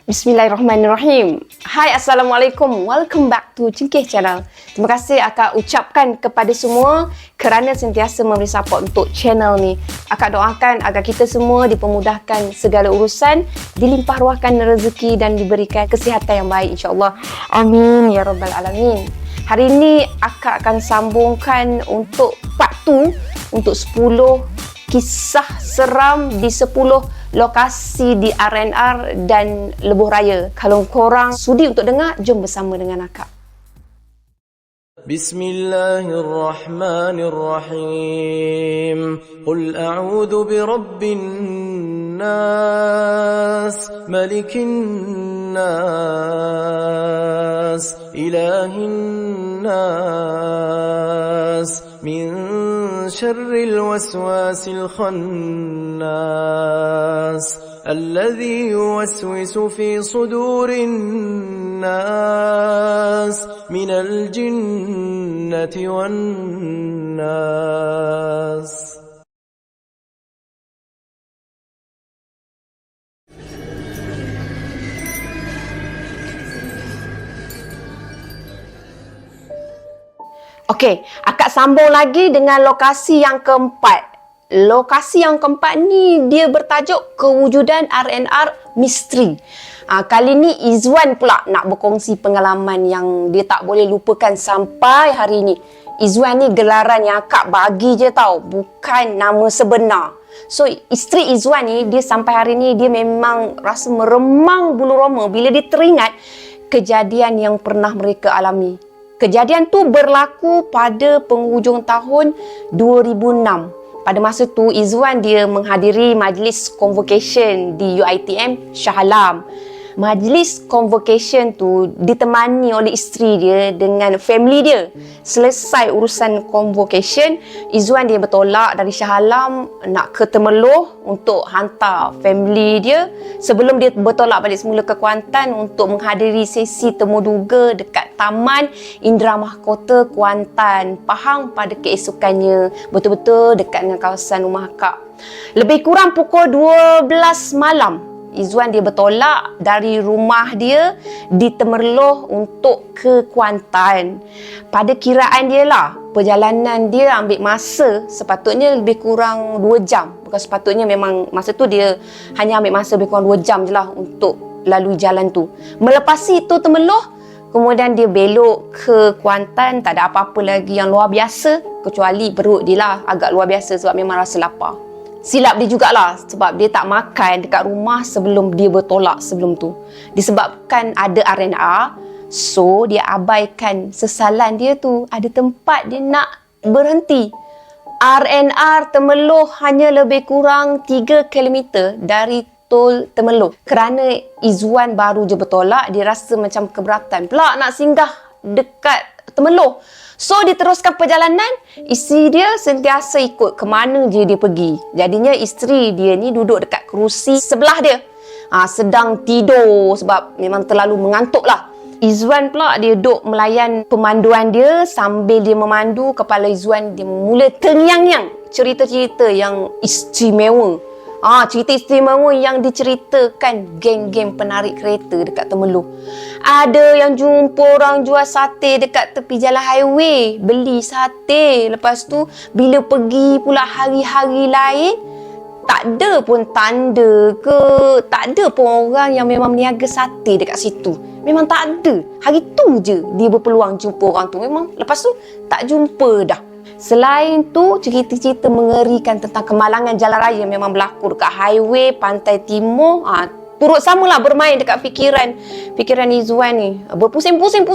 Bismillahirrahmanirrahim. Hai, Assalamualaikum. Welcome back to Cengkeh Channel. Terima kasih akak ucapkan kepada semua kerana sentiasa memberi support untuk channel ni. Akak doakan agar kita semua dipermudahkan segala urusan, dilimpah ruahkan rezeki dan diberikan kesihatan yang baik insya-Allah. Amin ya rabbal alamin. Hari ini akak akan sambungkan untuk part 2 untuk 10 kisah seram di 10 lokasi di RNR dan Lebuh Raya. Kalau korang sudi untuk dengar, jom bersama dengan akak. Bismillahirrahmanirrahim. Qul a'udzu birabbin nas, malikin nas, ilahin nas, min syarril waswasil khannas. الذي يوسوس في صدور الناس من الجنة والناس. Okey, akak sambung lagi dengan lokasi yang keempat. Lokasi yang keempat ni dia bertajuk kewujudan RNR misteri. Kali ni Izwan pula nak berkongsi pengalaman yang dia tak boleh lupakan sampai hari ni. Izwan ni gelaran yang akak bagi je tau, bukan nama sebenar. So isteri Izwan ni, dia sampai hari ni dia memang rasa meremang bulu roma bila dia teringat kejadian yang pernah mereka alami. Kejadian tu berlaku pada penghujung tahun 2006. Pada masa tu, Izwan dia menghadiri majlis convocation di UiTM Shah Alam. Majlis convocation tu ditemani oleh isteri dia dengan family dia. Selesai urusan convocation, Izwan dia bertolak dari Shah Alam nak ke Temerloh untuk hantar family dia sebelum dia bertolak balik semula ke Kuantan untuk menghadiri sesi temuduga dekat Taman Indra Mahkota Kuantan, Pahang pada keesokannya, betul-betul dekat dengan kawasan rumah akak. Lebih kurang pukul 12 malam, Izwan dia bertolak dari rumah dia di Temerloh untuk ke Kuantan. Pada kiraan dia lah, perjalanan dia ambil masa sepatutnya lebih kurang 2 jam. Bukan sepatutnya, memang masa tu dia hanya ambil masa lebih kurang 2 jam je lah untuk lalui jalan tu. Melepasi itu Temerloh, kemudian dia belok ke Kuantan. Tak ada apa-apa lagi yang luar biasa, kecuali perut dia lah agak luar biasa sebab memang rasa lapar. Silap dia jugalah sebab dia tak makan dekat rumah sebelum dia bertolak sebelum tu. Disebabkan ada RNR, so dia abaikan sesalan dia tu. Ada tempat dia nak berhenti. RNR Temerloh hanya lebih kurang 3 km dari Tol Temerloh. Kerana Izwan baru je bertolak, dia rasa macam keberatan pula nak singgah dekat Temerloh. So, dia teruskan perjalanan. Isteri dia sentiasa ikut ke mana je dia pergi. Jadinya isteri dia ni duduk dekat kerusi sebelah dia. Sedang tidur sebab memang terlalu mengantuk lah. Izwan pula dia duduk melayan pemanduan dia. Sambil dia memandu, kepala Izwan dia mula terngiang-ngiang cerita-cerita yang istimewa. Cerita istimewa yang diceritakan geng-geng penarik kereta dekat Temerloh. Ada yang jumpa orang jual sate dekat tepi jalan highway, beli sate. Lepas tu bila pergi pula hari-hari lain, tak ada pun tanda ke, tak ada pun orang yang memang meniaga sate dekat situ. Memang tak ada. Hari tu je dia berpeluang jumpa orang tu. Memang lepas tu tak jumpa dah. Selain tu, cerita-cerita mengerikan tentang kemalangan jalan raya memang berlaku dekat highway Pantai Timur. Turut samalah bermain dekat fikiran Izwan ni. Berpusing-pusing.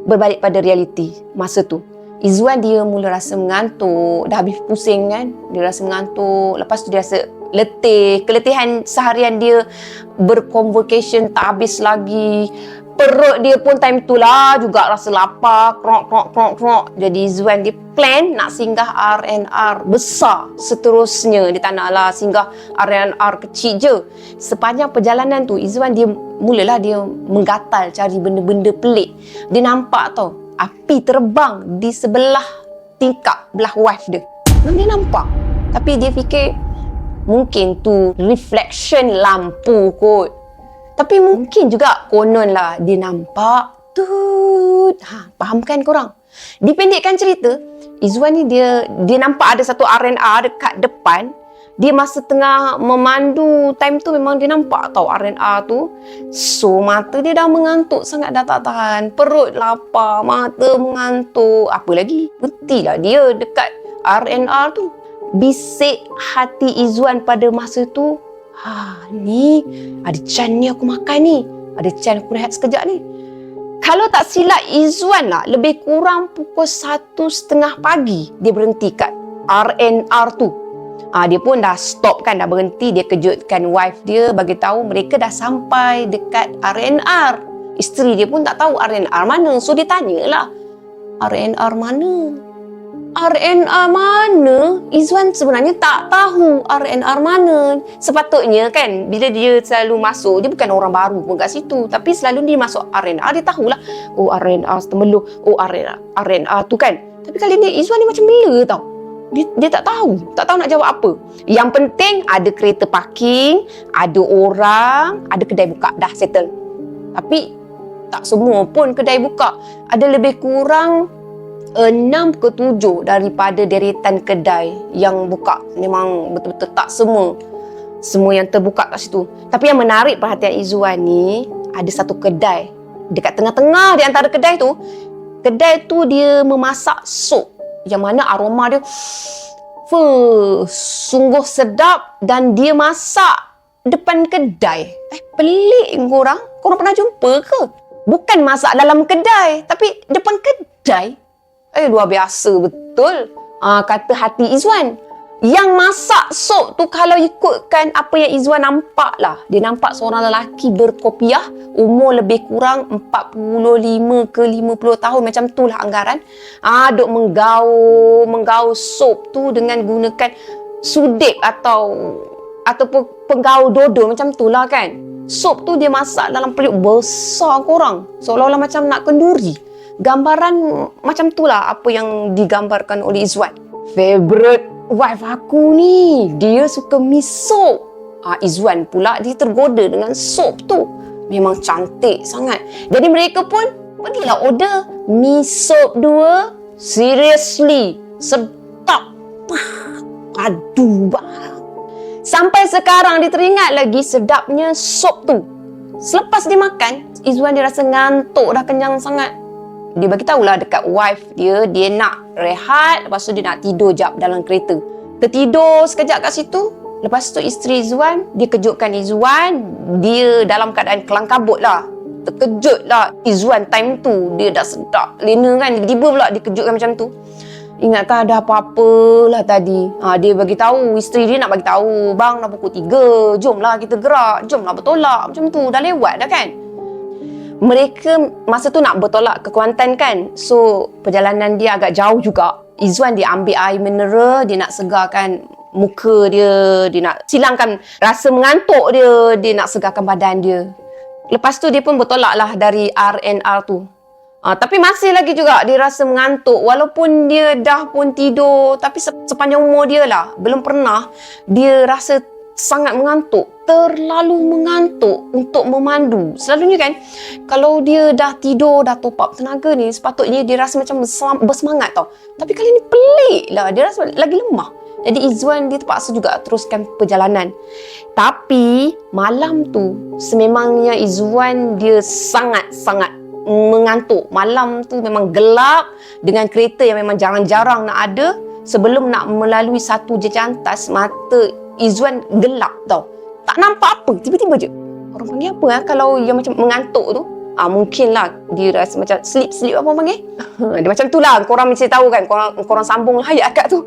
Berbalik pada realiti masa tu, Izwan dia mula rasa mengantuk. Dah habis pusing kan, dia rasa mengantuk. Lepas tu dia rasa letih. Keletihan seharian dia berconvocation tak habis lagi. Perut dia pun time tu lah juga rasa lapar, krok. Jadi Izwan dia plan nak singgah RNR besar seterusnya. Dia tak nak lah singgah RNR kecil je. Sepanjang perjalanan tu, Izwan dia mulalah dia menggatal cari benda-benda pelik. Dia nampak tau, api terbang di sebelah tingkap belah wife dia. Dia nampak. Tapi dia fikir mungkin tu reflection lampu kot. Tapi mungkin juga konon lah dia nampak tut. Faham kan korang? Dipendekkan cerita, Izwan ni dia nampak ada satu R&R dekat depan. Dia masa tengah memandu time tu memang dia nampak tau R&R tu. So mata dia dah mengantuk sangat, dah tak tahan. Perut lapar, mata mengantuk. Apa lagi? Berhentilah dia dekat R&R tu. Bisik hati Izwan pada masa tu, ni ada can ni aku makan ni. Ada can aku rehat sekejap ni. Kalau tak silap Izwan lah, lebih kurang pukul 1:30 pagi dia berhenti kat R&R tu. Dia pun dah stop kan, dah berhenti. Dia kejutkan wife dia, bagi tahu mereka dah sampai dekat R&R. Isteri dia pun tak tahu R&R mana. So dia tanyalah, R&R mana? R&R mana? Izwan sebenarnya tak tahu R&R mana. Sepatutnya kan, bila dia selalu masuk, dia bukan orang baru pun kat situ, tapi selalu dia masuk R&R, dia tahulah, oh R&R Setemeluh, oh R&R tu kan. Tapi kali ni Izwan ni macam bela tau. Dia tak tahu nak jawab apa. Yang penting ada kereta parking, ada orang, ada kedai buka, dah settle. Tapi tak semua pun kedai buka. Ada lebih kurang 6 ke 7 daripada deretan kedai yang buka. Memang betul-betul tak semua yang terbuka kat situ. Tapi yang menarik perhatian Izwan ni, ada satu kedai dekat tengah-tengah di antara kedai tu. Kedai tu dia memasak sup yang mana aroma dia sungguh sedap, dan dia masak depan kedai. Pelik korang pernah jumpa ke? Bukan masak dalam kedai, tapi depan kedai. Luar biasa betul. Kata hati Izwan. Yang masak sup tu, kalau ikutkan apa yang Izwan nampak lah, dia nampak seorang lelaki berkopiah, umur lebih kurang 45 ke 50 tahun, macam tu lah anggaran. Duk menggaul sup tu dengan gunakan sudip ataupun penggaul dodol, macam tu lah kan. Sup tu dia masak dalam periuk besar korang, seolah-olah macam nak kenduri. Gambaran macam tu lah apa yang digambarkan oleh Izwan. Favorite wife aku ni, dia suka mi sup. Izwan pula dia tergoda dengan sup tu. Memang cantik sangat. Jadi mereka pun pergilah order mi sup 2. Seriously, sedap. Padu banget. Sampai sekarang dia teringat lagi sedapnya sup tu. Selepas dia makan, Izwan dia rasa ngantuk, dah kenyang sangat. Dia bagi tahulah dekat wife dia nak rehat, lepas tu dia nak tidur jap dalam kereta. Tertidur sekejap kat situ. Lepas tu isteri Izwan, dia kejutkan Izwan, dia dalam keadaan kelang kabut lah. Terkejut lah Izwan time tu. Dia dah sedap lena kan, tiba-tiba pula dia kejutkan macam tu. Ingatkan ada apa-apa lah tadi. Dia bagi tahu, isteri dia nak bagi tahu, bang dah pukul 3, jomlah kita gerak, jomlah bertolak. Macam tu, dah lewat dah kan. Mereka masa tu nak bertolak ke Kuantan kan. So perjalanan dia agak jauh juga. Izwan dia ambil air mineral, dia nak segarkan muka dia, dia nak silangkan rasa mengantuk dia nak segarkan badan dia. Lepas tu dia pun bertolak lah dari R&R tu. Tapi masih lagi juga dia rasa mengantuk. Walaupun dia dah pun tidur, tapi sepanjang umur dia lah, belum pernah dia rasa sangat mengantuk, terlalu mengantuk untuk memandu. Selalunya kan, kalau dia dah tidur, dah top up tenaga ni, sepatutnya dia rasa macam bersemangat tau. Tapi kali ni pelik lah, dia rasa lagi lemah. Jadi Izwan dia terpaksa juga teruskan perjalanan. Tapi malam tu, sememangnya Izwan dia sangat-sangat mengantuk. Malam tu memang gelap, dengan kereta yang memang jarang-jarang nak ada. Sebelum nak melalui satu jejantas, mata Izwan gelap tau. Tak nampak apa. Tiba-tiba je. Orang panggil apa kalau yang macam mengantuk tu? Mungkin lah dia rasa macam sleep apa orang panggil. Dia macam tu lah. Korang mesti tahu kan. Korang sambung lah ayat kat tu.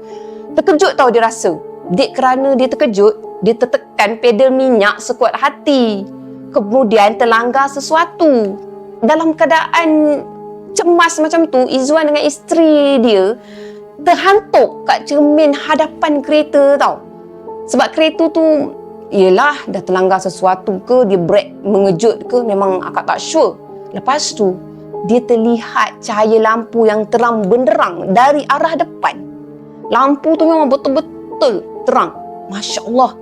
Terkejut tau dia rasa. Kerana dia terkejut, dia tertekan pedal minyak sekuat hati. Kemudian terlanggar sesuatu. Dalam keadaan cemas macam tu, Izwan dengan isteri dia terhantuk kat cermin hadapan kereta tau. Sebab kereta tu, yelah, dah terlanggar sesuatu ke, dia brake mengejut ke, memang akak tak sure. Lepas tu, dia terlihat cahaya lampu yang terang benderang dari arah depan. Lampu tu memang betul-betul terang. Masya Allah.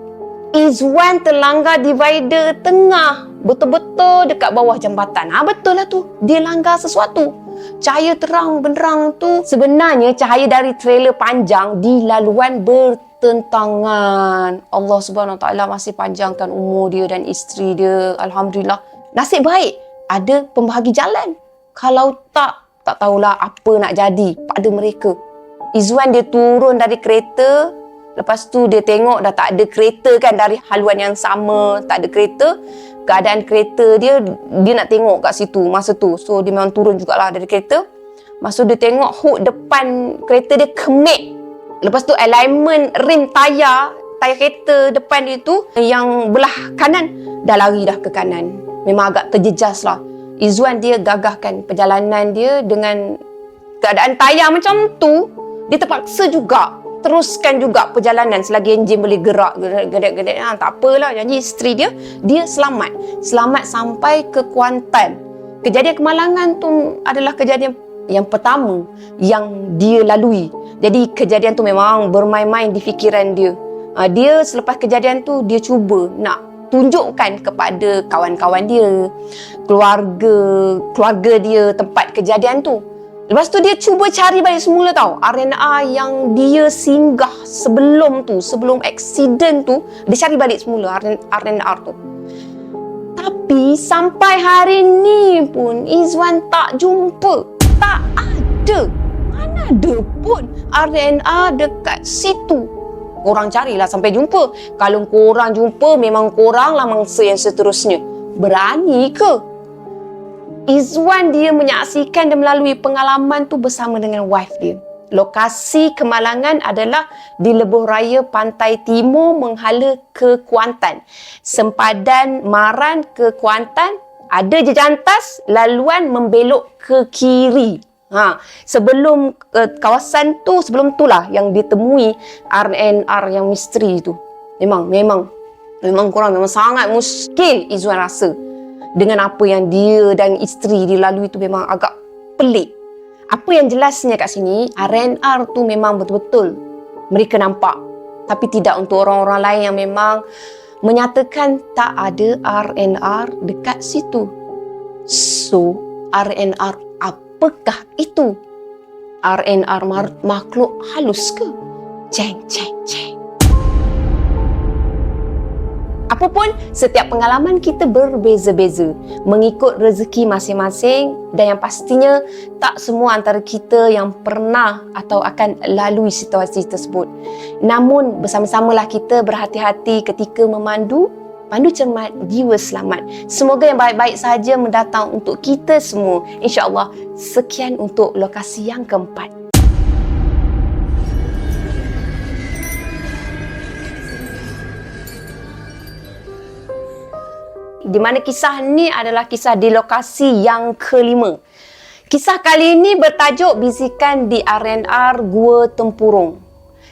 Izwan terlanggar divider tengah betul-betul dekat bawah jambatan. Betul lah tu. Dia langgar sesuatu. Cahaya terang benderang tu sebenarnya cahaya dari trailer panjang di laluan bertentangan. Allah Subhanahu Wa Taala masih panjangkan umur dia dan isteri dia. Alhamdulillah. Nasib baik ada pembahagi jalan. Kalau tak tahulah apa nak jadi pada mereka. Izwan dia turun dari kereta. Lepas tu dia tengok dah tak ada kereta kan, dari haluan yang sama tak ada kereta. Keadaan kereta dia nak tengok kat situ masa tu. So dia memang turun jugalah dari kereta. Masa dia tengok hood depan kereta dia kemik. Lepas tu alignment rim tayar kereta depan dia tu yang belah kanan dah lari dah ke kanan. Memang agak terjejas lah. Izwan dia gagahkan perjalanan dia dengan keadaan tayar macam tu. Dia terpaksa juga teruskan juga perjalanan selagi enjin boleh gerak gedek-gedek. Tak apalah, janji isteri dia selamat sampai ke Kuantan. Kejadian kemalangan tu adalah kejadian yang pertama yang dia lalui. Jadi kejadian tu memang bermain-main di fikiran dia. Dia selepas kejadian tu dia cuba nak tunjukkan kepada kawan-kawan dia, keluarga dia tempat kejadian tu. Lepas tu dia cuba cari balik semula tau. R&R yang dia singgah sebelum aksiden tu, dia cari balik semula R&R tu. Tapi sampai hari ni pun Izwan tak jumpa. Tak ada. Mana ada pun R&R dekat situ. Korang carilah sampai jumpa. Kalau korang jumpa, memang korang lah mangsa yang seterusnya. Berani ke? Izwan dia menyaksikan dan melalui pengalaman tu bersama dengan wife dia. Lokasi kemalangan adalah di lebuh raya Pantai Timur menghala ke Kuantan. Sempadan Maran ke Kuantan, ada je jantas laluan membelok ke kiri. Sebelum kawasan tu, sebelum tu lah yang ditemui R&R yang misteri tu. Memang korang memang sangat muskil Izwan rasa. Dengan apa yang dia dan isteri dia lalui tu memang agak pelik. Apa yang jelasnya kat sini, R&R tu memang betul-betul mereka nampak. Tapi tidak untuk orang-orang lain yang memang menyatakan tak ada R&R dekat situ. So, R&R apakah itu? R&R makhluk halus ke? Ceng. Apapun, setiap pengalaman kita berbeza-beza mengikut rezeki masing-masing dan yang pastinya tak semua antara kita yang pernah atau akan lalui situasi tersebut. Namun bersama-samalah kita berhati-hati ketika memandu, pandu cermat, jiwa selamat. Semoga yang baik-baik saja mendatang untuk kita semua. InsyaAllah, sekian untuk lokasi yang keempat. Di mana kisah ni adalah kisah di lokasi yang kelima. Kisah kali ini bertajuk Bisikan di R&R Gua Tempurung.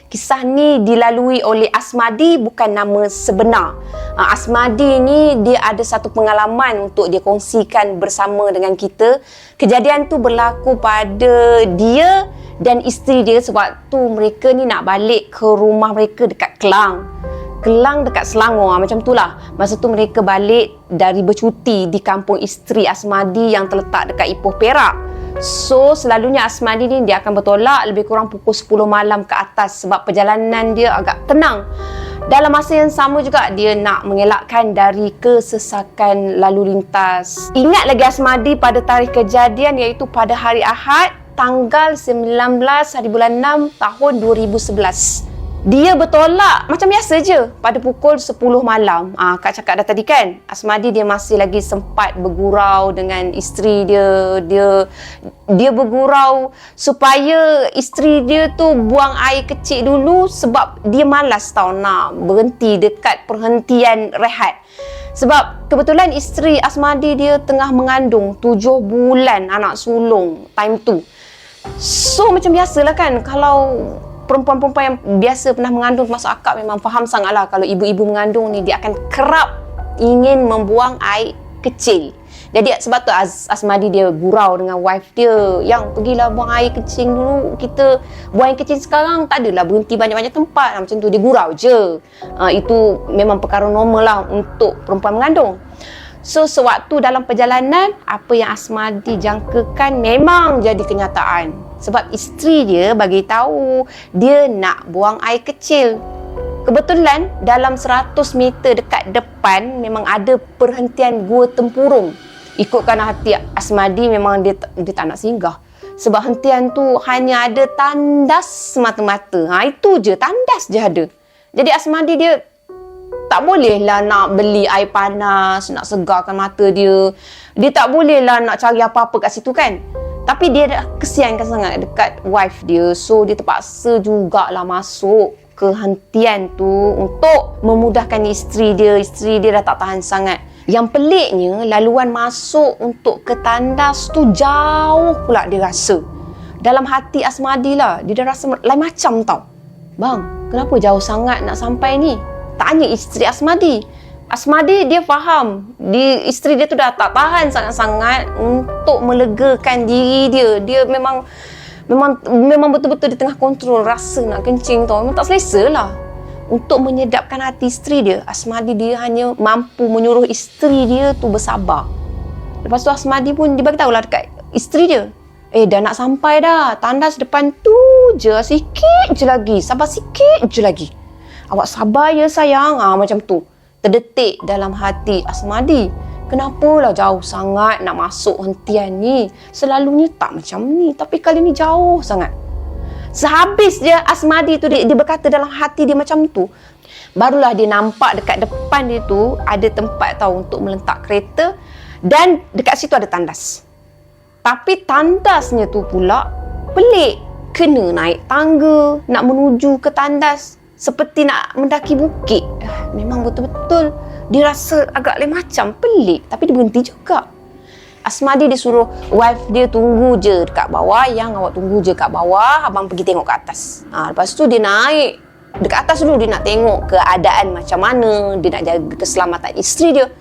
Kisah ni dilalui oleh Asmadi, bukan nama sebenar. Asmadi ni dia ada satu pengalaman untuk dia kongsikan bersama dengan kita. Kejadian tu berlaku pada dia dan isteri dia sewaktu mereka ni nak balik ke rumah mereka dekat Kelang dekat Selangor, macam tu lah. Masa tu mereka balik dari bercuti di kampung isteri Asmadi yang terletak dekat Ipoh Perak. So selalunya Asmadi ni dia akan bertolak lebih kurang pukul 10 malam ke atas sebab perjalanan dia agak tenang. Dalam masa yang sama juga dia nak mengelakkan dari kesesakan lalu lintas. Ingat lagi Asmadi pada tarikh kejadian iaitu pada hari Ahad tanggal 19 hari bulan 6 tahun 2011. Dia bertolak macam biasa je pada pukul 10 malam. Kak cakap dah tadi kan, Asmadi dia masih lagi sempat bergurau dengan isteri dia. Dia bergurau supaya isteri dia tu buang air kecil dulu sebab dia malas tau nak berhenti dekat perhentian rehat. Sebab kebetulan isteri Asmadi dia tengah mengandung 7 bulan anak sulung time tu. So macam biasalah kan, kalau perempuan-perempuan yang biasa pernah mengandung masuk akal memang faham sangatlah kalau ibu-ibu mengandung ni dia akan kerap ingin membuang air kecil. Jadi sebab tu Asmadi dia gurau dengan wife dia, yang pergilah buang air kecil dulu, kita buang air kecil sekarang tak adalah berhenti banyak-banyak tempat. Macam tu dia gurau je. Itu memang perkara normal lah untuk perempuan mengandung. So, sewaktu dalam perjalanan, apa yang Asmadi jangkakan memang jadi kenyataan. Sebab isteri dia bagi tahu dia nak buang air kecil. Kebetulan dalam 100 meter dekat depan memang ada perhentian gua tempurung. Ikutkan hati Asmadi memang dia tak nak singgah. Sebab hentian tu hanya ada tandas semata-mata. Itu je, tandas je ada. Jadi Asmadi dia tak bolehlah nak beli air panas, nak segarkan mata dia. Dia tak bolehlah nak cari apa-apa kat situ kan. Tapi dia dah kesiankan sangat dekat wife dia. So dia terpaksa jugalah masuk ke hentian tu untuk memudahkan isteri dia. Isteri dia dah tak tahan sangat. Yang peliknya, laluan masuk untuk ke tandas tu jauh pula dia rasa. Dalam hati Asmadi lah, dia dah rasa lain macam tau. Bang, kenapa jauh sangat nak sampai ni? Tanya isteri Asmadi. Asmadi dia faham. Isteri dia tu dah tak tahan sangat-sangat untuk melegakan diri dia. Dia memang betul-betul di tengah kontrol rasa nak kencing tau. Memang tak selesa lah. Untuk menyedapkan hati isteri dia, Asmadi dia hanya mampu menyuruh isteri dia tu bersabar. Lepas tu Asmadi pun dia bagi tahulah dekat isteri dia. Dah nak sampai dah. Tandas depan tu je. Sikit je lagi. Sabar sikit je lagi. Awak sabar ya sayang. Macam tu. Terdetik dalam hati Asmadi. Kenapalah jauh sangat nak masuk hentian ni? Selalunya tak macam ni. Tapi kali ni jauh sangat. Sehabis je Asmadi tu dia berkata dalam hati dia macam tu, barulah dia nampak dekat depan dia tu ada tempat tau untuk meletak kereta dan dekat situ ada tandas. Tapi tandasnya tu pula pelik. Kena naik tangga nak menuju ke tandas seperti nak mendaki bukit. Memang betul-betul dia rasa agak lain macam, pelik. Tapi dia berhenti juga. Asmadi disuruh wife dia tunggu je dekat bawah. Yang awak tunggu je kat bawah, abang pergi tengok ke atas. Lepas tu dia naik dekat atas dulu. Dia nak tengok keadaan macam mana. Dia nak jaga keselamatan isteri dia.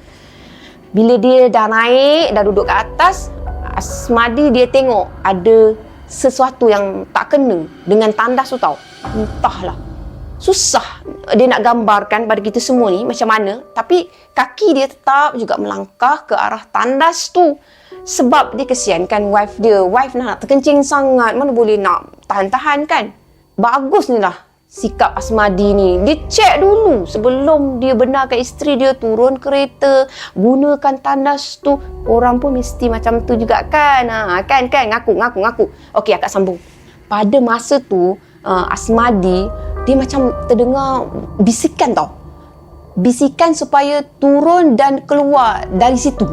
Bila dia dah naik, dah duduk kat atas, Asmadi dia tengok ada sesuatu yang tak kena dengan tandas tu tau. Entahlah. Susah dia nak gambarkan pada kita semua ni macam mana. Tapi kaki dia tetap juga melangkah ke arah tandas tu. Sebab dia kesiankan wife dia. Wife nak terkencing sangat. Mana boleh nak tahan-tahan kan. Bagus ni lah sikap Asmadi ni. Dia cek dulu sebelum dia benarkan isteri dia turun kereta. Gunakan tandas tu. Orang pun mesti macam tu juga kan. Kan. Ngaku. Okey, akak sambung. Pada masa tu Asmadi dia macam terdengar bisikan tau. Bisikan supaya turun dan keluar dari situ.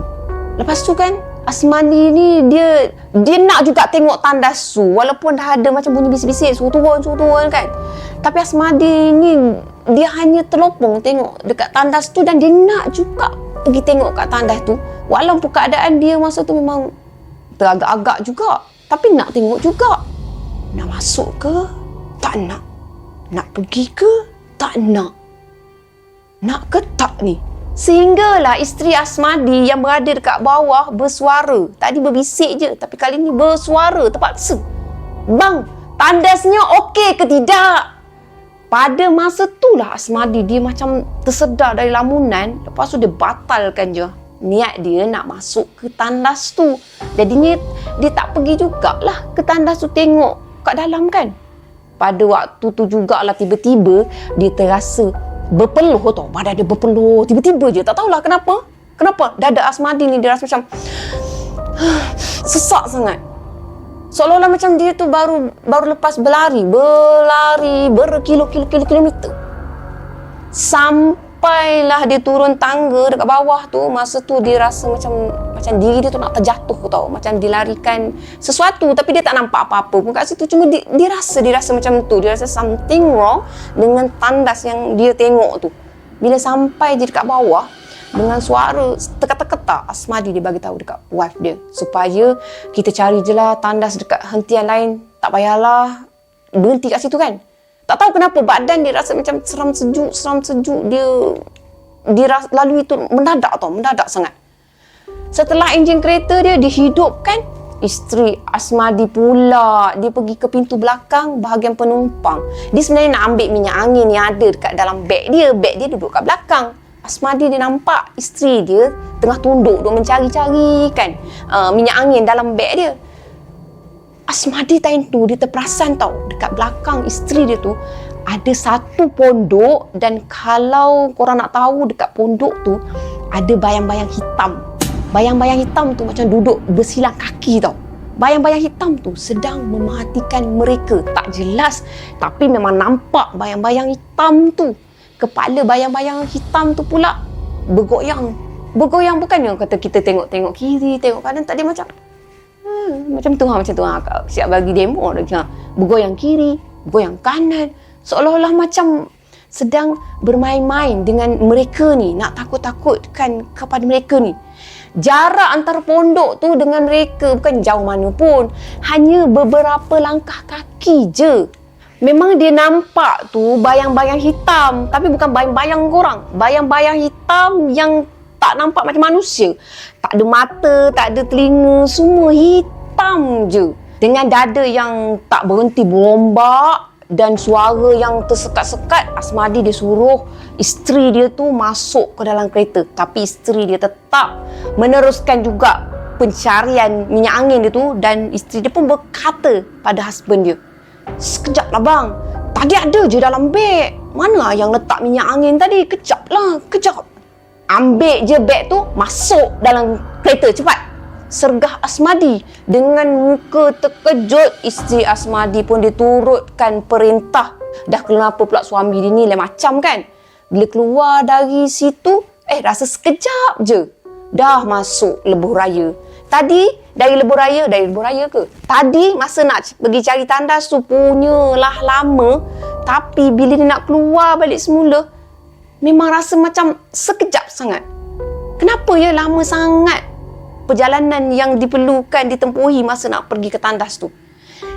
Lepas tu kan Asmadi ni dia nak juga tengok tandas tu. Walaupun dah ada macam bunyi bisik-bisik, suruh turun kan. Tapi Asmadi ni dia hanya terlopong tengok dekat tandas tu dan dia nak juga pergi tengok kat tandas tu. Walaupun keadaan dia masa tu memang teragak-agak juga. Tapi nak tengok juga. Nak masuk ke? Tak nak. Nak pergi ke? Tak nak. Nak ke tak ni? Sehinggalah isteri Asmadi yang berada dekat bawah bersuara. Tadi berbisik je, tapi kali ni bersuara terpaksa. Bang, tandasnya okey ke tidak? Pada masa tu lah Asmadi dia macam tersedar dari lamunan. Lepas tu dia batalkan je niat dia nak masuk ke tandas tu. Jadinya dia tak pergi jugalah ke tandas tu tengok kat dalam kan. Pada waktu tu jugalah tiba-tiba dia terasa berpeluh tau. Badan dia berpeluh. Tiba-tiba je. Tak tahulah kenapa. Dada Asmadi ni dia rasa macam sesak sangat. Seolah-olah macam dia tu baru lepas berlari berkilometer. Sampailah dia turun tangga dekat bawah tu. Masa tu dia rasa macam diri dia tu nak terjatuh tau. Macam dilarikan sesuatu. Tapi dia tak nampak apa-apa pun kat situ. Cuma dia rasa macam tu. Dia rasa something wrong dengan tandas yang dia tengok tu. Bila sampai je dekat bawah, dengan suara terketak-ketak, Asmadi dia bagi tahu dekat wife dia supaya kita cari je lah tandas dekat hentian lain. Tak payahlah berhenti kat situ kan. Tak tahu kenapa badan dia rasa macam seram sejuk. Dia lalu itu mendadak sangat. Setelah enjin kereta dia dihidupkan, isteri Asmadi pula dia pergi ke pintu belakang bahagian penumpang. Dia sebenarnya nak ambil minyak angin yang ada dekat dalam beg dia. Beg dia duduk kat belakang. Asmadi dia nampak isteri dia tengah tunduk duk mencari-cari kan minyak angin dalam beg dia. Asmadi time tu dia terperasan tau, dekat belakang isteri dia tu ada satu pondok, dan kalau korang nak tahu dekat pondok tu ada bayang-bayang hitam. Bayang-bayang hitam tu macam duduk bersilang kaki tau. Bayang-bayang hitam tu sedang memerhatikan mereka. Tak jelas tapi memang nampak bayang-bayang hitam tu. Kepala bayang-bayang hitam tu pula bergoyang. Bergoyang bukannya kata kita tengok-tengok kiri, tengok kanan, tak, dia macam macam tu, macam tu. Siap bagi demo dah. Bergoyang kiri, bergoyang kanan, seolah-olah macam sedang bermain-main dengan mereka ni, nak takut-takutkan kepada mereka ni. Jarak antara pondok tu dengan mereka bukan jauh mana pun, hanya beberapa langkah kaki je. Memang dia nampak tu bayang-bayang hitam, tapi bukan bayang-bayang korang. Bayang-bayang hitam yang tak nampak macam manusia. Tak ada mata, tak ada telinga, semua hitam je. Dengan dada yang tak berhenti berombak dan suara yang tersekat-sekat, Asmadi dia suruh isteri dia tu masuk ke dalam kereta. Tapi isteri dia tetap meneruskan juga pencarian minyak angin dia tu, dan isteri dia pun berkata pada husband dia, "Sekejap lah bang, tadi ada je dalam beg. Mana yang letak minyak angin tadi? Kejap lah, kejap." Ambil je beg tu, masuk dalam kereta cepat. Sergah Asmadi. Dengan muka terkejut, isteri Asmadi pun diturutkan perintah. Dah kenapa pula suami dia ni lain macam kan? Bila keluar dari situ, rasa sekejap je dah masuk lebuh raya. Tadi dari lebuh raya ke? Tadi masa nak pergi cari tandas tu punyalah lama, tapi bila dia nak keluar balik semula, memang rasa macam sekejap sangat. Kenapa ya lama sangat perjalanan yang diperlukan ditempuhi masa nak pergi ke tandas tu?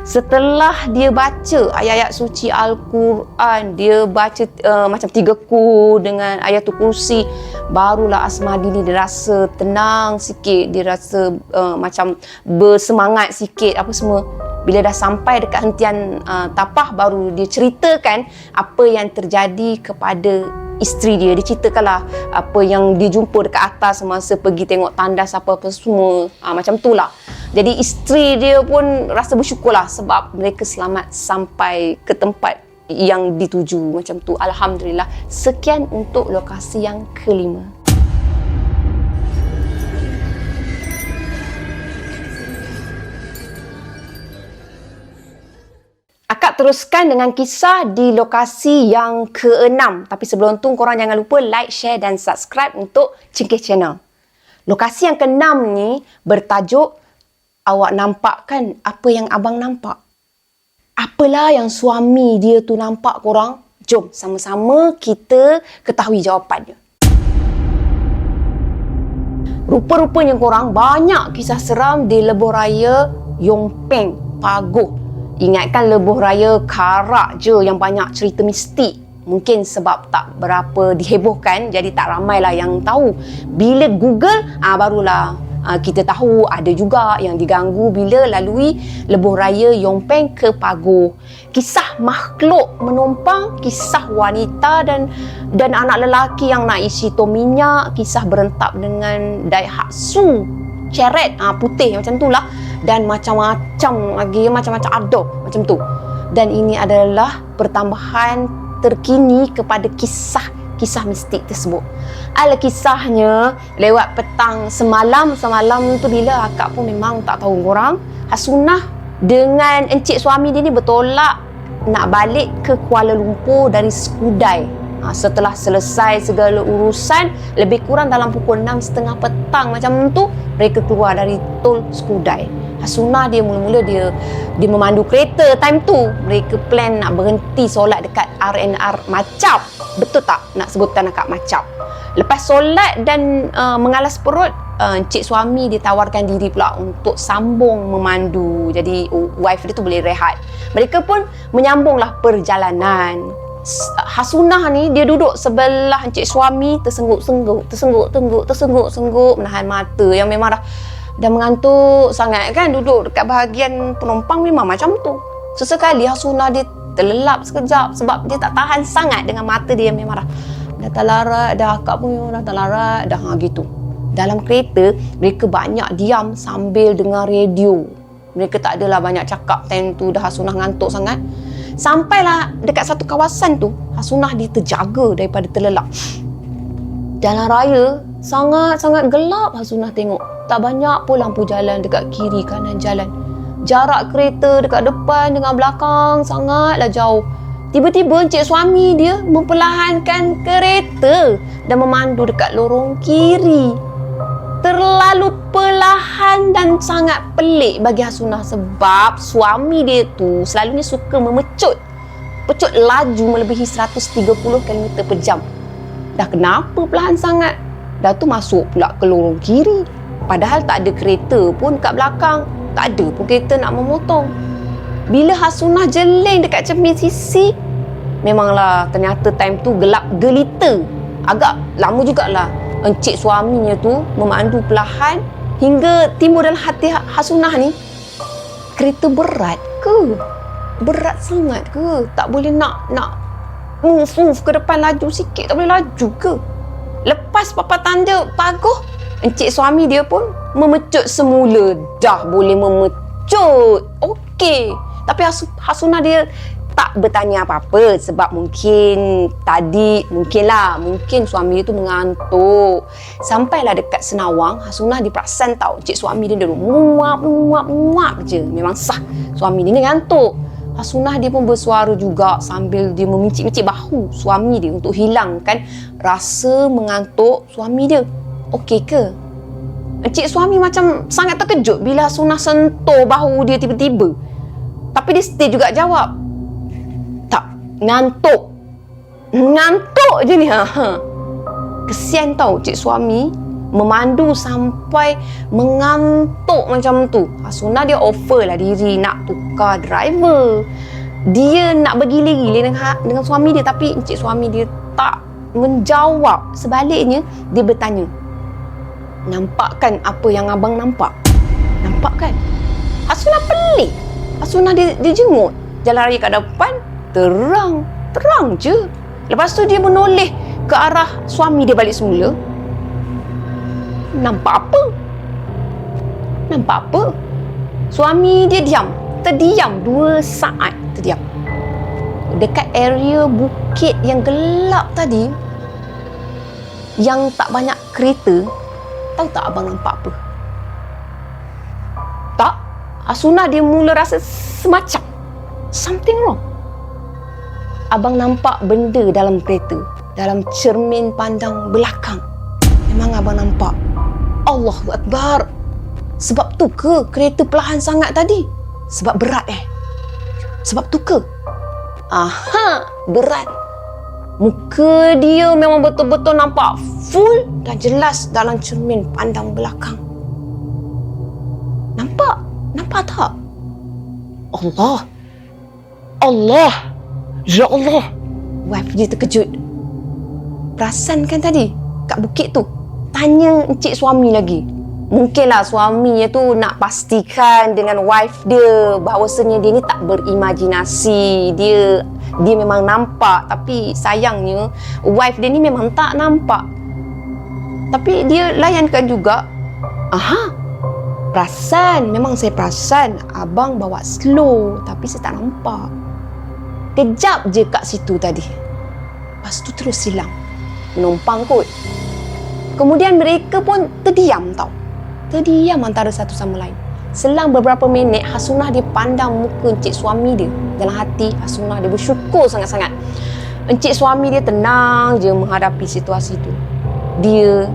Setelah dia baca ayat-ayat suci Al-Quran, dia baca macam 3 kur dengan ayatul kursi, barulah Asmadi ni dia rasa tenang sikit, dia rasa macam bersemangat sikit apa semua. Bila dah sampai dekat hentian tapah, baru dia ceritakan apa yang terjadi kepada isteri dia. Dia ceritakanlah apa yang dia jumpa dekat atas masa pergi tengok tandas apa-apa semua. Macam tu lah. Jadi isteri dia pun rasa bersyukurlah sebab mereka selamat sampai ke tempat yang dituju. Macam tu. Alhamdulillah. Sekian untuk lokasi yang kelima. Akak teruskan dengan kisah di lokasi yang ke-6. Tapi sebelum tu, korang jangan lupa like, share dan subscribe untuk Cingkih Channel. Lokasi yang ke-6 ni bertajuk "Awak nampak kan apa yang abang nampak?" Apalah yang suami dia tu nampak korang? Jom sama-sama kita ketahui jawapannya. Rupa-rupanya korang banyak kisah seram di lebuh raya Yong Peng, Pagoh. Ingatkan lebuh raya Karak je yang banyak cerita mistik. Mungkin sebab tak berapa dihebohkan, jadi tak ramailah yang tahu. Bila Google, barulah kita tahu ada juga yang diganggu bila lalui lebuh raya Yong Peng ke Pagoh. Kisah makhluk menumpang, kisah wanita dan anak lelaki yang nak isi tong minyak, kisah berentap dengan Daihatsu ceret putih macam tu lah, dan macam-macam lagi, macam-macam ada macam tu. Dan ini adalah pertambahan terkini kepada kisah mistik tersebut. Kisahnya lewat petang semalam tu, bila akak pun memang tak tahu korang, Hasunah dengan encik suami dia ni bertolak nak balik ke Kuala Lumpur dari Skudai. Setelah selesai segala urusan, lebih kurang dalam pukul 6.30 petang macam tu, mereka keluar dari tol Skudai. Hasunah dia mula-mula dia memandu kereta time tu. Mereka plan nak berhenti solat dekat RNR Macap. Betul tak nak sebutan dekat Macap? Lepas solat dan mengalas perut, encik suami ditawarkan diri pula untuk sambung memandu. Jadi wife dia tu boleh rehat. Mereka pun menyambunglah perjalanan. Hasunah ni dia duduk sebelah encik suami, tersengguk-sengguk, menahan mata yang memang dah mengantuk sangat kan. Duduk dekat bahagian penumpang memang macam tu. Sesekali Hasunah dia terlelap sekejap sebab dia tak tahan sangat dengan mata dia yang memang dah dah tak larat dah, akak pun dah tak larat dah, gitu. Dalam kereta, mereka banyak diam sambil dengar radio. Mereka tak adalah banyak cakap time tu, dah Hasunah ngantuk sangat. Sampailah dekat satu kawasan tu, Hasunah dia terjaga daripada terlelap. Jalan raya sangat-sangat gelap. Hasunah tengok tak banyak pun lampu jalan dekat kiri kanan jalan. Jarak kereta dekat depan dengan belakang sangatlah jauh. Tiba-tiba encik suami dia memperlahankan kereta dan memandu dekat lorong kiri. Terlalu perlahan dan sangat pelik bagi Hasunah sebab suami dia tu selalunya suka pecut laju melebihi 130 km per jam. Dah kenapa perlahan sangat? Dah tu masuk pula ke lorong kiri. Padahal tak ada kereta pun kat belakang. Tak ada pun kereta nak memotong. Bila Hasunah jeling dekat cermin sisi, memanglah ternyata time tu gelap gelita. Agak lama jugalah encik suaminya tu memandu perlahan hingga timbul dalam hati Hasunah ni, kereta berat ke? Berat sangat ke? Tak boleh nak move ke depan, laju sikit tak boleh laju ke? Lepas papa tanda paguh, encik suami dia pun memecut semula. Dah boleh memecut. Okey. Tapi Hasunah dia tak bertanya apa-apa sebab mungkin suami dia tu mengantuk. Sampailah dekat Senawang, Hasunah diperasan tahu encik suami dia duduk muap je. Memang sah suami dia ni ngantuk. Hasunah dia pun bersuara juga sambil dia memincik-mincik bahu suami dia untuk hilangkan rasa mengantuk suami dia. Okey ke? Encik suami macam sangat terkejut bila Hasunah sentuh bahu dia tiba-tiba. Tapi dia still juga jawab, tak, ngantuk je ni. Kesian tau cik suami memandu sampai mengantuk macam tu. Hasunah dia offer lah diri nak tukar driver. Dia nak bergilir-gilir dengan suami dia, tapi encik suami dia tak menjawab. Sebaliknya dia bertanya, nampak kan apa yang abang nampak? Nampak kan? Hasunah pelik. Hasunah dia jenguk jalan raya kat depan, terang je. Lepas tu dia menoleh ke arah suami dia balik semula. Nampak apa? Suami dia terdiam 2 saat terdiam. Dekat area bukit yang gelap tadi, yang tak banyak kereta, tahu tak abang nampak apa? Tak, Hasunah dia mula rasa semacam something wrong. Abang nampak benda dalam kereta, dalam cermin pandang belakang. Memang abang nampak. Allahu Akbar. Sebab tu ke kereta perlahan sangat tadi? Sebab berat Sebab tu ke? Aha, berat. Muka dia memang betul-betul nampak full dan jelas dalam cermin pandang belakang. Nampak tak? Allah. Ya Allah. Wife dia terkejut. Perasan kan tadi kat bukit tu? Tanya encik suami lagi. Mungkinlah suaminya tu nak pastikan dengan wife dia bahawasanya dia ni tak berimajinasi. Dia memang nampak, tapi sayangnya wife dia ni memang tak nampak. Tapi dia layankan juga. Memang saya perasan abang bawa slow, tapi saya tak nampak. Kejap je kat situ tadi. Lepas tu terus hilang. Menumpang kot. Kemudian mereka pun terdiam antara satu sama lain. Selang beberapa minit, Hasunah dia pandang muka encik suami dia. Dalam hati Hasunah dia bersyukur sangat-sangat. Encik suami dia tenang je menghadapi situasi tu. Dia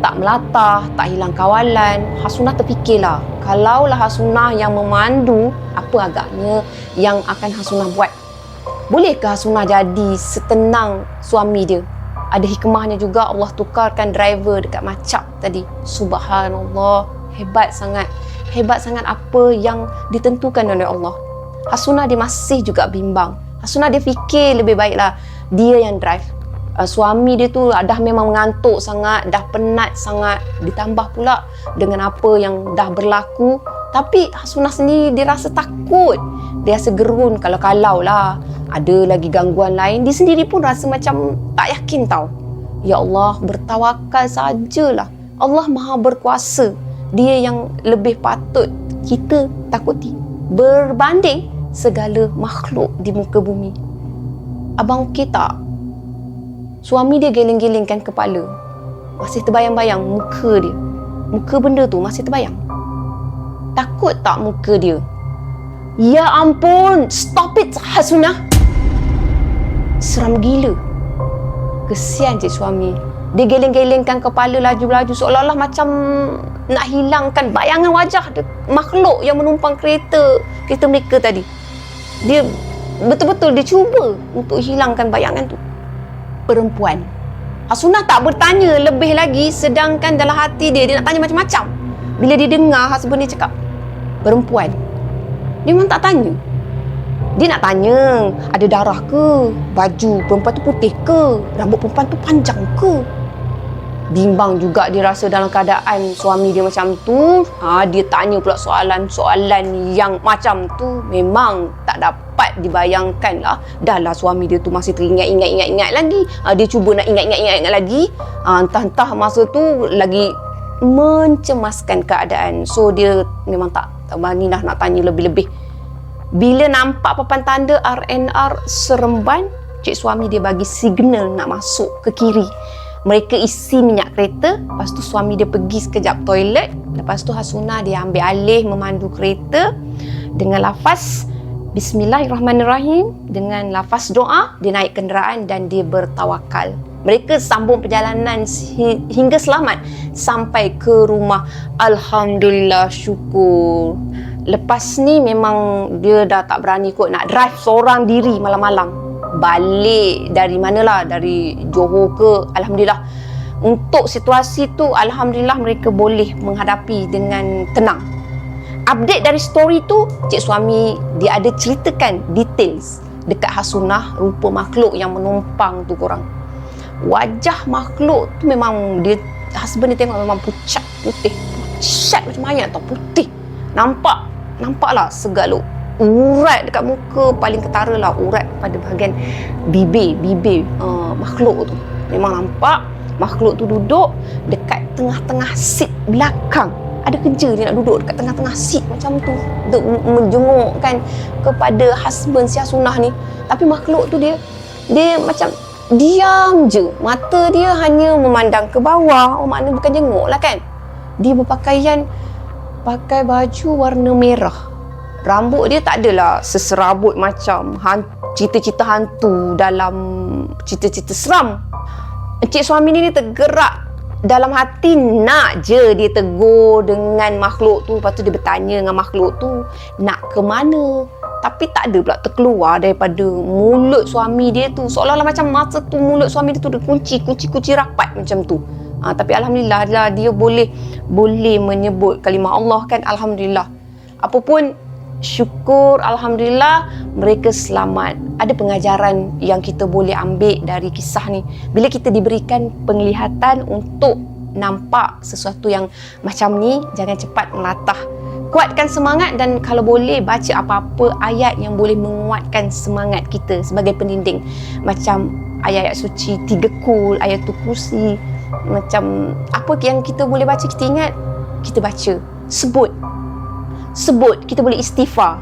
tak melatah, tak hilang kawalan. Hasunah terfikirlah, kalaulah Hasunah yang memandu, apa agaknya yang akan Hasunah buat? Bolehkah Hasunah jadi setenang suami dia? Ada hikmahnya juga Allah tukarkan driver dekat Macap tadi. Subhanallah, hebat sangat apa yang ditentukan oleh Allah. Hasunah dia masih juga bimbang. Hasunah dia fikir lebih baiklah dia yang drive. Suami dia tu dah memang mengantuk sangat, dah penat sangat, ditambah pula dengan apa yang dah berlaku. Tapi Hasunah sendiri dia rasa takut, dia rasa gerun kalau lah ada lagi gangguan lain. Dia sendiri pun rasa macam tak yakin tau. Ya Allah, bertawakal sajalah. Allah Maha berkuasa. Dia yang lebih patut kita takuti berbanding segala makhluk di muka bumi. Abang okey tak? Suami dia geleng-gelengkan kepala. Masih terbayang-bayang muka dia. Muka benda tu masih terbayang. Takut tak muka dia? Ya ampun, stop it Hasunah. Seram gila. Kesian cik suami. Dia geleng-gelengkan kepala laju-laju seolah-olah macam nak hilangkan bayangan wajah makhluk yang menumpang kereta mereka tadi. Dia betul-betul dia cuba untuk hilangkan bayangan tu. Perempuan. Hasunah tak bertanya lebih lagi, sedangkan dalam hati dia nak tanya macam-macam. Bila dia dengar husband dia cakap perempuan, dia memang tak tanya. Dia nak tanya ada darah ke, baju perempuan tu putih ke, rambut perempuan tu panjang ke. Bimbang juga dia rasa dalam keadaan suami dia macam tu. Dia tanya pula soalan-soalan yang macam tu. Memang tak dapat dibayangkan lah. Dah lah suami dia tu masih teringat lagi. Dia cuba nak ingat lagi. Entah-entah masa tu lagi mencemaskan keadaan. So dia memang tak berani dah nak tanya lebih-lebih. Bila nampak papan tanda RNR Seremban, cik suami dia bagi signal nak masuk ke kiri. Mereka isi minyak kereta. Lepas tu suami dia pergi sekejap toilet. Lepas tu Hasunah dia ambil alih memandu kereta dengan lafaz Bismillahirrahmanirrahim. Dengan lafaz doa, dia naik kenderaan dan dia bertawakal. Mereka sambung perjalanan hingga selamat sampai ke rumah. Alhamdulillah, syukur. Lepas ni memang dia dah tak berani kot nak drive seorang diri malam-malam. Balik dari manalah, dari Johor ke. Alhamdulillah, untuk situasi tu Alhamdulillah mereka boleh menghadapi dengan tenang. Update dari story tu, cik suami dia ada ceritakan details dekat Hasunah rupa makhluk yang menumpang tu korang. Wajah makhluk tu memang dia, husband dia tengok memang pucat putih, pucat macam mayat tau, putih. Nampaklah segala urat dekat muka, paling ketara lah urat pada bahagian bibir makhluk tu. Memang nampak makhluk tu duduk dekat tengah-tengah seat belakang. Ada kerja dia nak duduk dekat tengah-tengah seat macam tu untuk menjengukkan kepada husband si Hasunah ni. Tapi makhluk tu dia macam diam je. Mata dia hanya memandang ke bawah. Makna bukan jenguk lah kan. Dia pakai baju warna merah. Rambut dia tak adalah seserabut macam cerita-cerita hantu dalam cerita-cerita seram. Encik suami ni tergerak dalam hati, nak je dia tegur dengan makhluk tu. Lepas tu dia bertanya dengan makhluk tu nak ke mana. Tapi tak ada pula terkeluar daripada mulut suami dia tu. Seolah-olah macam masa tu mulut suami dia tu dia kunci rapat macam tu. Tapi Alhamdulillah lah, dia boleh menyebut kalimah Allah kan. Alhamdulillah. Apapun syukur, Alhamdulillah mereka selamat. Ada pengajaran yang kita boleh ambil dari kisah ni. Bila kita diberikan penglihatan untuk nampak sesuatu yang macam ni, jangan cepat melatah. Kuatkan semangat dan kalau boleh baca apa-apa ayat yang boleh menguatkan semangat kita sebagai pendinding. Macam ayat-ayat suci 3 kul, ayatul kursi. Macam apa yang kita boleh baca, kita ingat, kita baca. Sebut, kita boleh istighfar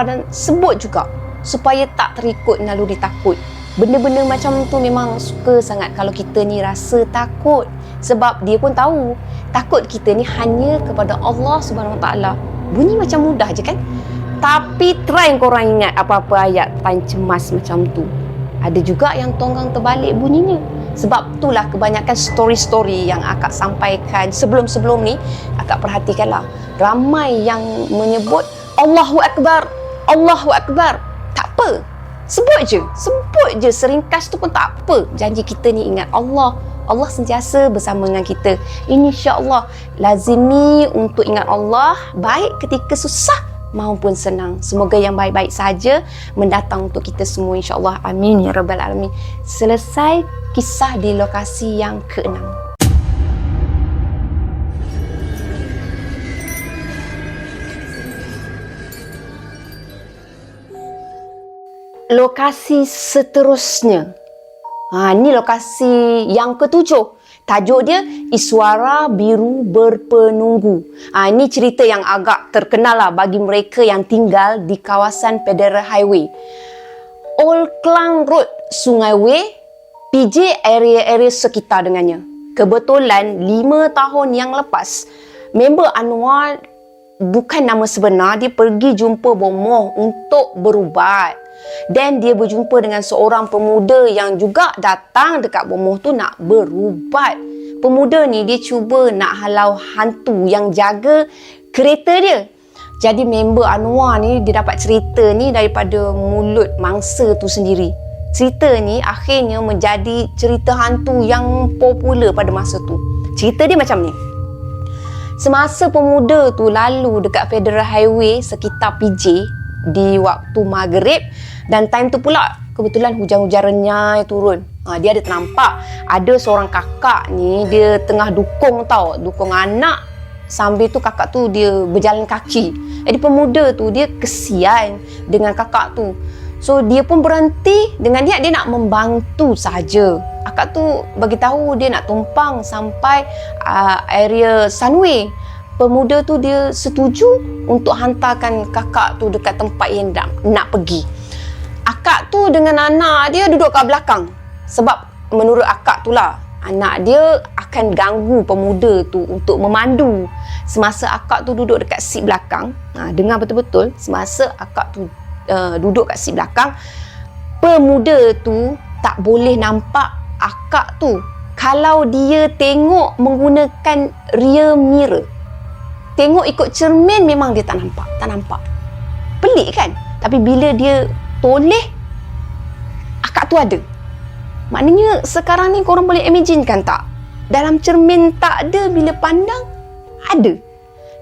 dan sebut juga supaya tak terikut naluri takut. Benda-benda macam tu memang suka sangat kalau kita ni rasa takut, sebab dia pun tahu takut kita ni hanya kepada Allah Subhanahu Wa Taala. Bunyi macam mudah je kan, tapi try korang ingat apa-apa ayat time cemas macam tu. Ada juga yang tonggang terbalik bunyinya. Sebab itulah kebanyakan story-story yang akak sampaikan sebelum-sebelum ni, akak perhatikanlah. Ramai yang menyebut Allahu Akbar. Tak apa. Sebut je. Seringkas tu pun tak apa. Janji kita ni ingat Allah. Allah sentiasa bersama dengan kita. InsyaAllah lazimi untuk ingat Allah, baik ketika susah maupun senang. Semoga yang baik-baik saja mendatang untuk kita semua, insyaAllah. Amin ya Rabbal Alamin. Selesai kisah di lokasi yang ke-6. Lokasi seterusnya Ni lokasi yang ketujuh. Tajuk dia Iswara Biru Berpenunggu. Ni cerita yang agak terkenal lah bagi mereka yang tinggal di kawasan Federal Highway. Old Klang Road, Sungai Wei, PJ area-area sekitar dengannya. Kebetulan 5 tahun yang lepas, member Anwar bukan nama sebenar, dia pergi jumpa bomoh untuk berubat. Dan dia berjumpa dengan seorang pemuda yang juga datang dekat bomoh tu nak berubat. Pemuda ni dia cuba nak halau hantu yang jaga kereta dia. Jadi member Anwar ni dia dapat cerita ni daripada mulut mangsa tu sendiri. Cerita ni akhirnya menjadi cerita hantu yang popular pada masa tu. Cerita dia macam ni. Semasa pemuda tu lalu dekat Federal Highway sekitar PJ di waktu maghrib, dan time tu pula kebetulan hujan-hujan renyai turun. Dia ada ternampak ada seorang kakak ni, dia tengah dukung anak, sambil tu kakak tu dia berjalan kaki. Jadi pemuda tu dia kesian dengan kakak tu. So dia pun berhenti dengan niat dia nak membantu saja. Kakak tu bagi tahu dia nak tumpang sampai area Sunway. Pemuda tu dia setuju untuk hantarkan kakak tu dekat tempat yang nak pergi. Akak tu dengan anak dia duduk kat belakang. Sebab menurut akak tu lah, anak dia akan ganggu pemuda tu untuk memandu. Semasa akak tu duduk dekat seat belakang, dengar betul-betul, semasa akak tu duduk kat seat belakang, pemuda tu tak boleh nampak akak tu kalau dia tengok menggunakan rear mirror. Tengok ikut cermin memang dia tak nampak. Pelik kan? Tapi bila dia toleh, akak tu ada. Maknanya sekarang ni korang boleh imagine kan tak? Dalam cermin tak ada, bila pandang ada.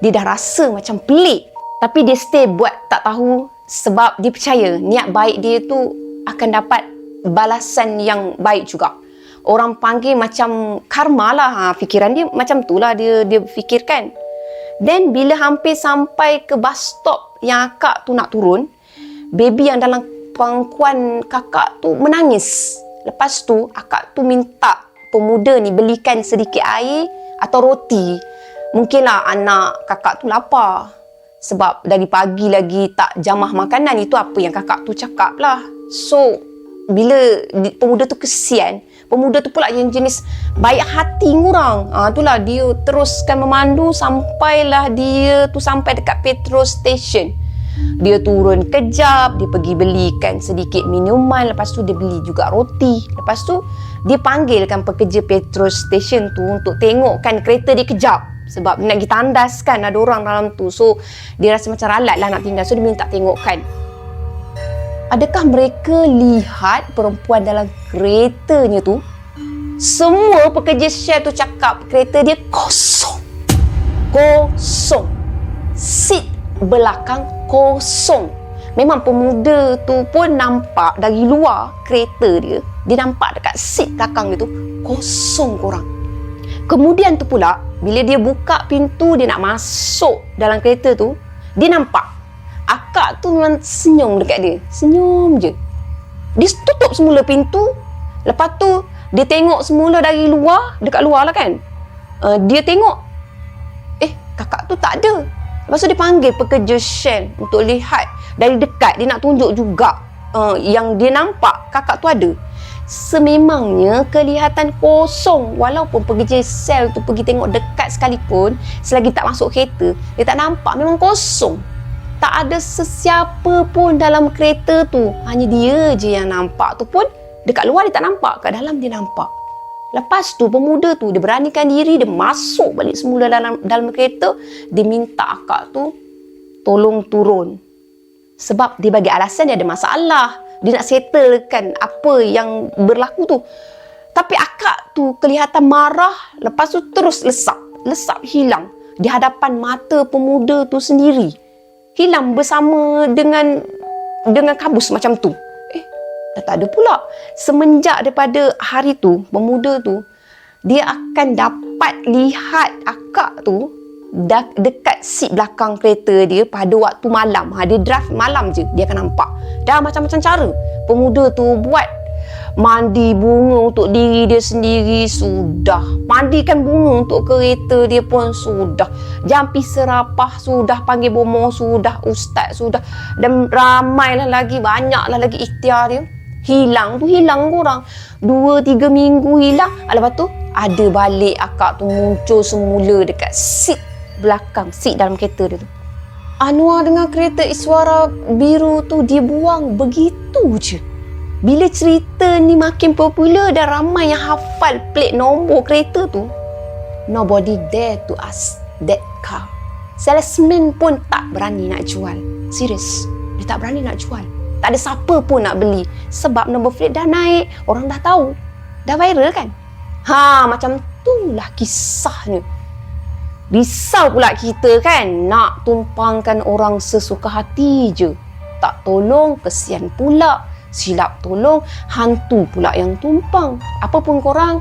Dia dah rasa macam pelik, tapi dia stay buat tak tahu, sebab dia percaya niat baik dia tu akan dapat balasan yang baik juga. Orang panggil macam karma lah. Fikiran dia macam tu lah dia fikirkan. Dan bila hampir sampai ke bus stop yang akak tu nak turun, baby yang dalam pangkuan kakak tu menangis. Lepas tu akak tu minta pemuda ni belikan sedikit air atau roti. Mungkinlah anak kakak tu lapar, sebab dari pagi lagi tak jamah makanan. Itu apa yang kakak tu cakap lah. So bila pemuda tu kesian, pemuda tu pula yang jenis baik hati ngurang. Itulah dia teruskan memandu sampailah dia tu sampai dekat petrol station. Dia turun kejap, dia pergi belikan sedikit minuman, lepas tu dia beli juga roti. Lepas tu dia panggilkan pekerja petrol station tu untuk tengokkan kereta dia kejap, sebab nak pergi tandas kan, ada orang dalam tu. So dia rasa macam ralat lah nak tinggal, so dia minta tengokkan. Adakah mereka lihat perempuan dalam keretanya tu? Semua pekerja Shell tu cakap kereta dia kosong. Kosong. Seat belakang kosong. Memang pemuda tu pun nampak dari luar kereta dia. Dia nampak dekat seat belakang dia tu kosong korang. Kemudian tu pula, bila dia buka pintu dia nak masuk dalam kereta tu, dia nampak akak tu memang senyum dekat dia. Senyum je. Dia tutup semula pintu. Lepas tu dia tengok semula dari luar. Dekat luar lah kan. Dia tengok, kakak tu tak ada. Lepas tu dia panggil pekerja Shell untuk lihat dari dekat. Dia nak tunjuk juga yang dia nampak kakak tu ada. Sememangnya kelihatan kosong. Walaupun pekerja Shell tu pergi tengok dekat sekalipun, selagi tak masuk kereta, dia tak nampak. Memang kosong. Tak ada sesiapa pun dalam kereta tu. Hanya dia je yang nampak. Tu pun dekat luar dia tak nampak, kat dalam dia nampak. Lepas tu pemuda tu dia beranikan diri, dia masuk balik semula dalam kereta. Dia minta akak tu tolong turun. Sebab dia bagi alasan dia ada masalah. Dia nak settlekan apa yang berlaku tu. Tapi akak tu kelihatan marah. Lepas tu terus lesap hilang di hadapan mata pemuda tu sendiri. Hilang bersama dengan kabus macam tu. Dah tak ada pula. Semenjak daripada hari tu, pemuda tu, dia akan dapat lihat akak tu dekat seat belakang kereta dia pada waktu malam. Dia drive malam je, dia akan nampak. Dah macam-macam cara pemuda tu buat Mandi bunga untuk diri dia sendiri sudah. Mandikan bunga untuk kereta dia pun sudah. Jampi serapah sudah. Panggil bomo sudah. Ustaz sudah. Dan ramailah lagi. Banyaklah lagi ikhtiar dia. Hilang korang. 2-3 minggu hilang. Lepas tu ada balik akak tu muncul semula dekat seat belakang. Seat dalam kereta dia tu. Anwar dengan kereta Iswara biru tu dia buang begitu je. Bila cerita ni makin popular dan ramai yang hafal plate nombor kereta tu, nobody dare to ask that car. Salesman pun tak berani nak jual. Serius, dia tak berani nak jual. Tak ada siapa pun nak beli. Sebab nombor plate dah naik, orang dah tahu. Dah viral kan? Macam itulah kisahnya. Risau pula kita kan nak tumpangkan orang sesuka hati je. Tak tolong, kesian pula. Silap tolong, hantu pula yang tumpang. Apa pun korang,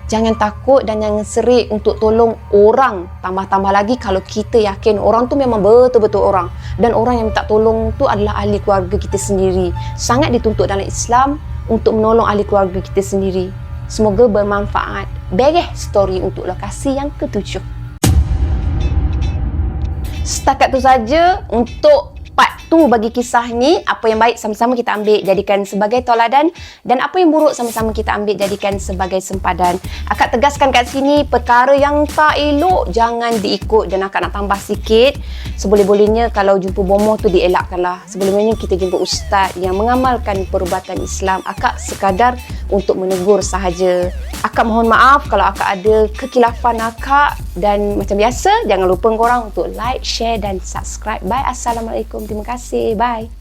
jangan takut dan jangan serik untuk tolong orang. Tambah-tambah lagi kalau kita yakin orang tu memang betul-betul orang. Dan orang yang minta tolong tu adalah ahli keluarga kita sendiri. Sangat dituntut dalam Islam untuk menolong ahli keluarga kita sendiri. Semoga bermanfaat. Bereh story untuk lokasi yang ke-7. Setakat tu saja untuk part 2 bagi kisah ni. Apa yang baik sama-sama kita ambil jadikan sebagai toladan, dan apa yang buruk sama-sama kita ambil jadikan sebagai sempadan. Akak tegaskan kat sini, perkara yang tak elok jangan diikut, dan akak nak tambah sikit, seboleh-bolehnya kalau jumpa bomoh tu dielakkanlah. Sebelumnya kita jumpa ustaz yang mengamalkan perubatan Islam. Akak sekadar untuk menegur sahaja. Akak mohon maaf kalau akak ada kekilafan akak, dan macam biasa jangan lupa korang untuk like, share dan subscribe. Bye. Assalamualaikum. Terima kasih. Bye.